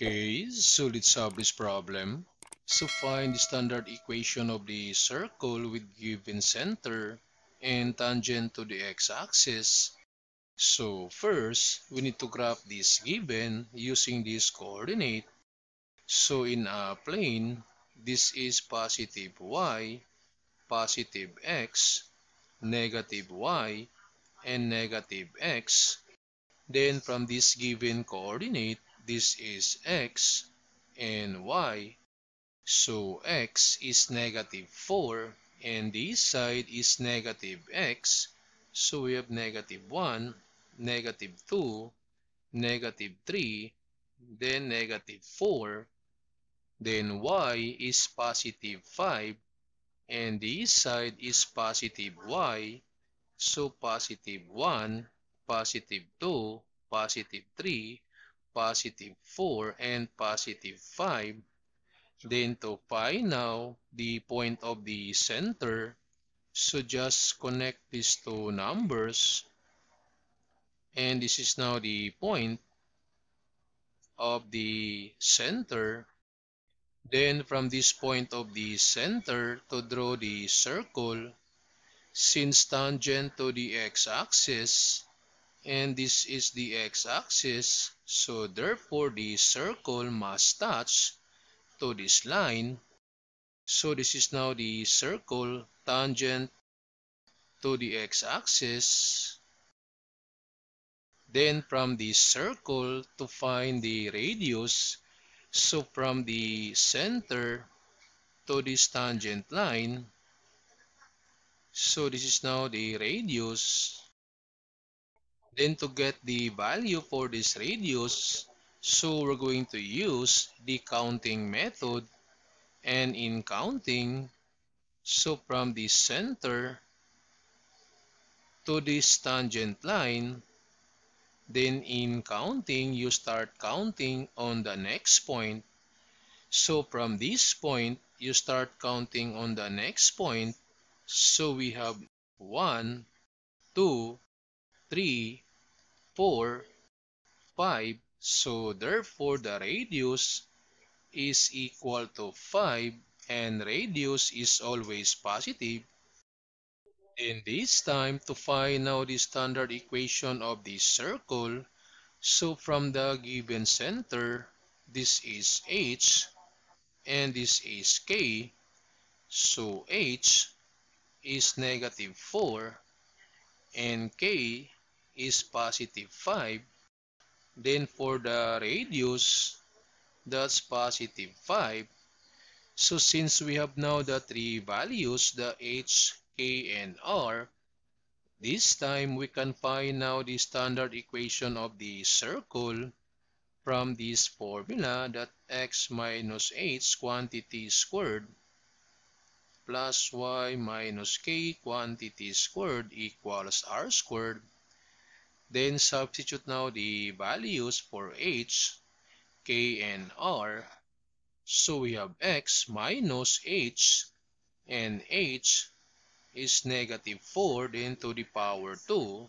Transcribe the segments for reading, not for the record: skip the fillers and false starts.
Okay, so let's solve this problem. So find the standard equation of the circle with given center and tangent to the x-axis. So first, we need to graph this given using this coordinate. So in a plane, this is positive y, positive x, negative y, and negative x. Then from this given coordinate, this is x and y. So x is negative 4 and this side is negative x. So we have negative 1, negative 2, negative 3, then negative 4. Then y is positive 5 and this side is positive y. So positive 1, positive 2, positive 3, positive 4, and positive 5. Then to find now the point of the center, so just connect these two numbers. And this is now the point of the center. Then from this point of the center to draw the circle, since tangent to the x-axis, and this is the x-axis, so therefore the circle must touch to this line. So this is now the circle tangent to the x-axis. Then from the circle to find the radius, so from the center to this tangent line, so this is now the radius. Then to get the value for this radius, so we're going to use the counting method. And in counting, so from the center to this tangent line, then in counting, you start counting on the next point. So from this point, you start counting on the next point. So we have 1, 2, 3, 4, 5. So therefore, the radius is equal to 5 and radius is always positive. In this time, to find now the standard equation of the circle, so from the given center, this is h and this is k. So h is negative 4 and k is positive 5. Then for the radius, that's positive 5. So since we have now the three values, the h, k, and r, this time we can find now the standard equation of the circle from this formula, that x minus h quantity squared plus y minus k quantity squared equals r squared. Then substitute now the values for h, k, and r. So we have x minus h, and h is negative 4 then to the power 2,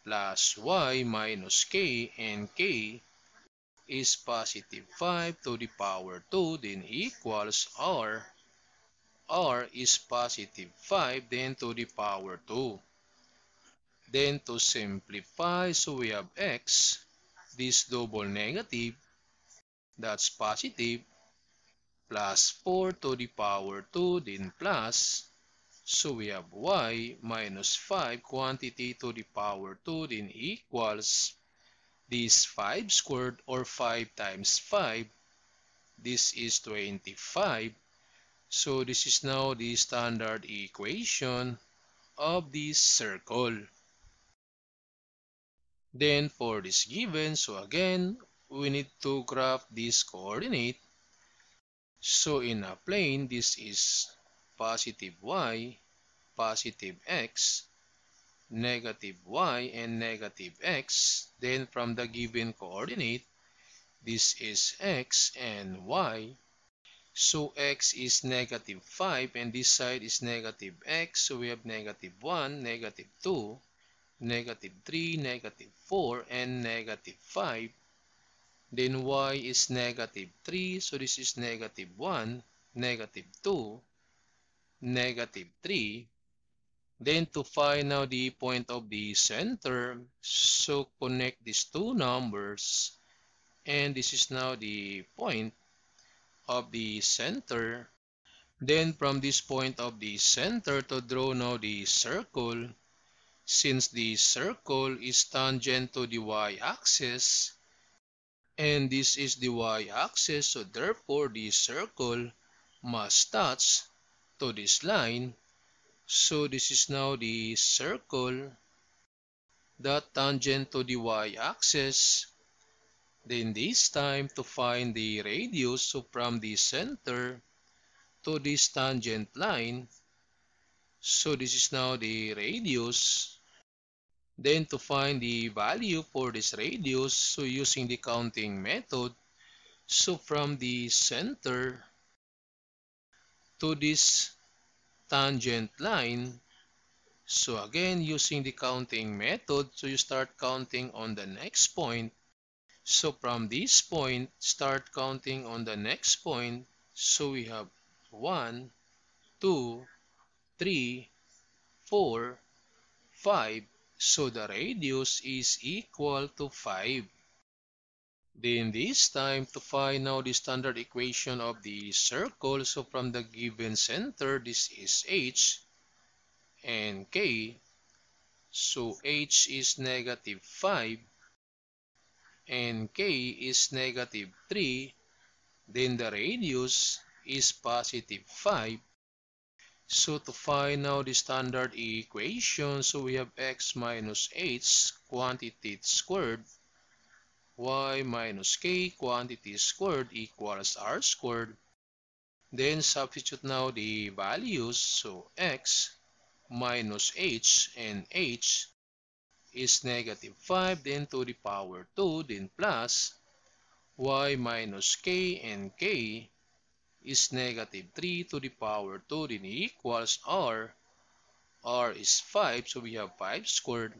plus y minus k, and k is positive 5 to the power 2 then equals r. R is positive 5 then to the power 2. Then to simplify, so we have x, this double negative, that's positive, plus 4 to the power 2, then plus, so we have y minus 5 quantity to the power 2, then equals this 5 squared, or 5 times 5, this is 25. So this is now the standard equation of this circle. Then for this given, so again, we need to graph this coordinate. So in a plane, this is positive y, positive x, negative y, and negative x. Then from the given coordinate, this is x and y. So x is negative 5 and this side is negative x. So we have negative 1, negative 2, negative 3, negative 4, and negative 5. Then y is negative 3. So this is negative 1, negative 2, negative 3. Then to find now the point of the center, so connect these two numbers. And this is now the point of the center. Then from this point of the center to draw now the circle, since the circle is tangent to the y-axis, and this is the y-axis, so therefore the circle must touch to this line. So this is now the circle that tangent to the y-axis. Then this time to find the radius, so from the center to this tangent line, so this is now the radius. Then to find the value for this radius, so using the counting method, so from the center to this tangent line, so again using the counting method, so you start counting on the next point. So from this point, start counting on the next point. So we have 1, 2, 3, 4, 5. So the radius is equal to 5. Then this time to find now the standard equation of the circle. So from the given center, this is h and k. So h is negative 5 and k is negative 3. Then the radius is positive 5. So to find now the standard equation, so we have x minus h quantity squared, y minus k quantity squared equals r squared. Then substitute now the values, so x minus h and h is negative 5, then to the power 2, then plus y minus k and k is negative 3 to the power 2, then equals r. R is 5, so we have 5 squared.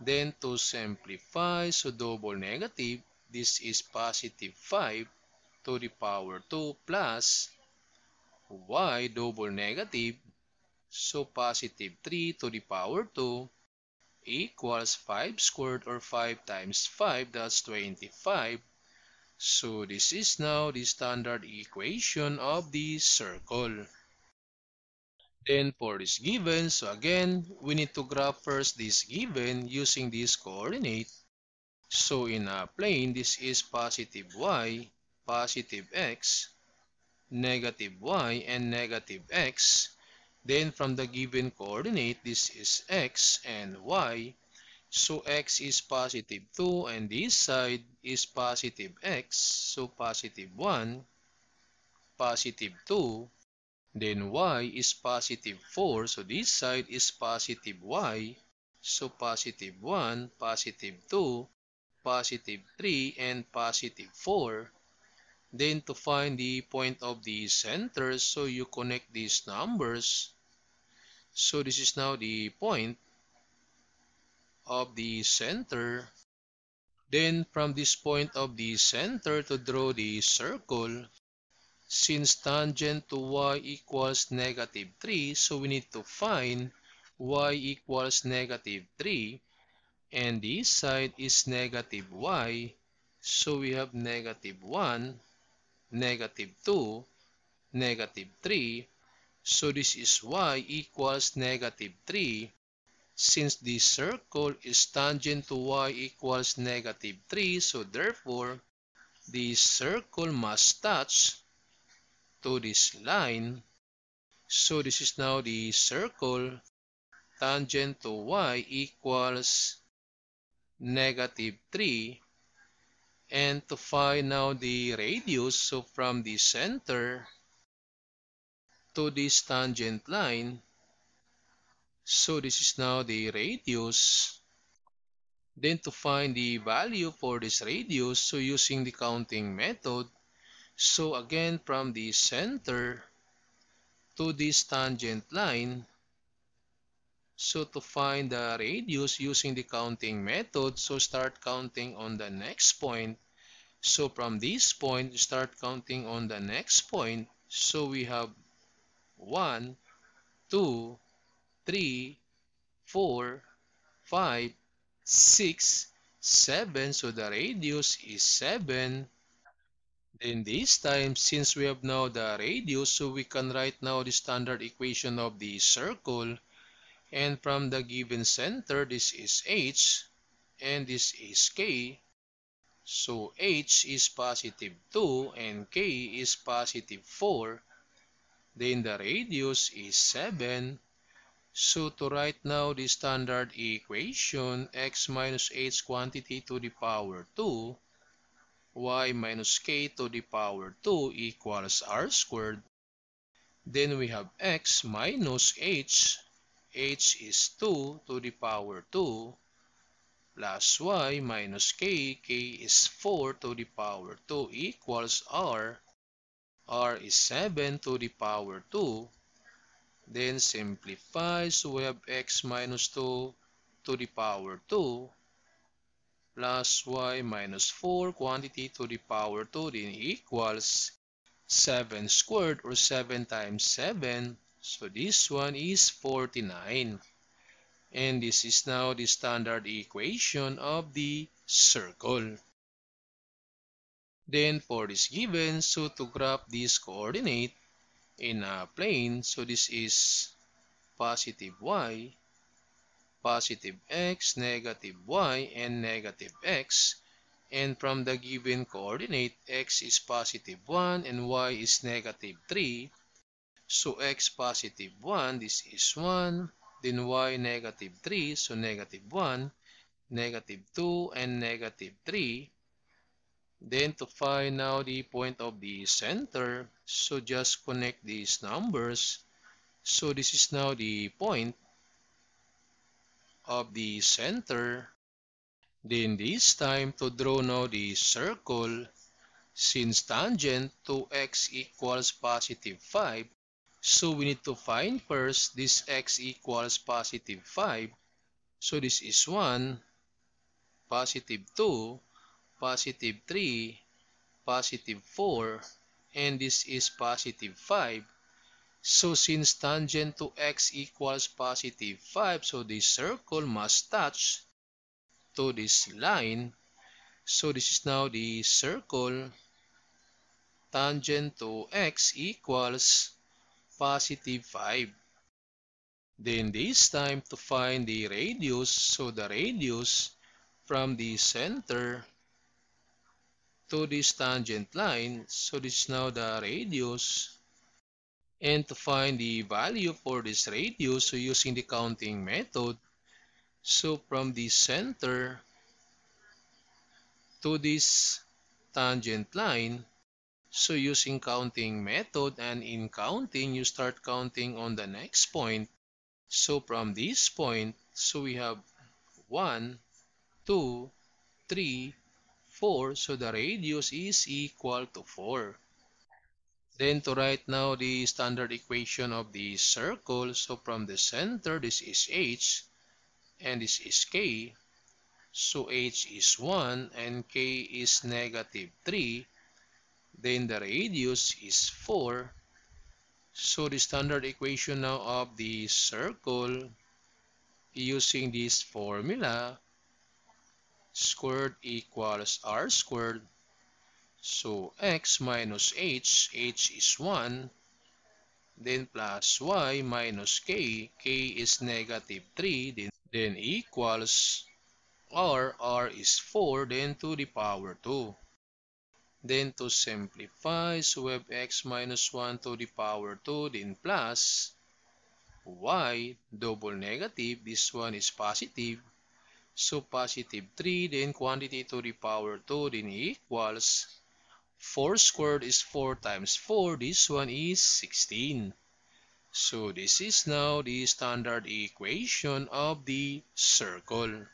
Then to simplify, so double negative, this is positive 5 to the power 2 plus y double negative, so positive 3 to the power 2 equals 5 squared, or 5 times 5, that's 25. So this is now the standard equation of the circle. Then for this given, so again, we need to graph first this given using this coordinate. So in a plane, this is positive y, positive x, negative y, and negative x. Then from the given coordinate, this is x and y. So x is positive 2 and this side is positive x. So positive 1, positive 2. Then y is positive 4. So this side is positive y. So positive 1, positive 2, positive 3, and positive 4. Then to find the point of the center, so you connect these numbers. So this is now the point of the center. Then from this point of the center to draw the circle, since tangent to y equals negative 3, so we need to find y equals negative 3, and this side is negative y, so we have negative 1, negative 2, negative 3, so this is y equals negative 3. Since the circle is tangent to y equals negative 3, so therefore, the circle must touch to this line. So this is now the circle tangent to y equals negative 3. And to find now the radius, so from the center to this tangent line, so this is now the radius. Then to find the value for this radius, so using the counting method, so again from the center to this tangent line, so to find the radius using the counting method, so start counting on the next point. So from this point, you start counting on the next point. So we have 1, 2, 3, 4, 5, 6, 7. So the radius is 7. Then this time, since we have now the radius, so we can write now the standard equation of the circle. And from the given center, this is h, and this is k. So h is positive 2 and k is positive 4. Then the radius is 7. So to write now the standard equation, x minus h quantity to the power 2, y minus k to the power 2 equals r squared. Then we have x minus h is 2 to the power 2, plus y minus k is 4 to the power 2 equals r is 7 to the power 2. Then simplify, so we have x minus 2 to the power 2 plus y minus 4 quantity to the power 2 then equals 7 squared or 7 times 7. So this one is 49. And this is now the standard equation of the circle. Then for this given, so to graph this coordinate in a plane, so this is positive y, positive x, negative y, and negative x. And from the given coordinate, x is positive 1 and y is negative 3. So x positive 1, this is 1. Then y negative 3, so negative 1, negative 2, and negative 3. Then to find now the point of the center, so just connect these numbers. So this is now the point of the center. Then this time to draw now the circle, since tangent to x equals positive 5, so we need to find first this x equals positive 5. So this is 1, positive 2, positive 3, positive 4, and this is positive 5. So since tangent to x equals positive 5, so this circle must touch to this line. So this is now the circle. Tangent to x equals positive 5. Then this time to find the radius, so the radius from the center to this tangent line, so this is now the radius. And to find the value for this radius, so using the counting method, so from the center to this tangent line, so using counting method, and in counting, you start counting on the next point. So from this point, so we have 1, 2, 3, 4. So the radius is equal to 4. Then to write now the standard equation of the circle, so from the center, this is h, and this is k. So h is 1 and k is negative 3. Then the radius is 4. So the standard equation now of the circle, using this formula, squared equals r squared. So x minus h is 1. Then plus y minus k is negative 3. Then equals r is 4, then to the power 2. Then to simplify, so we have x minus 1 to the power 2, then plus y, double negative, this one is positive. So positive 3, then quantity to the power 2, then equals 4 squared is 4 times 4, this one is 16. So this is now the standard equation of the circle.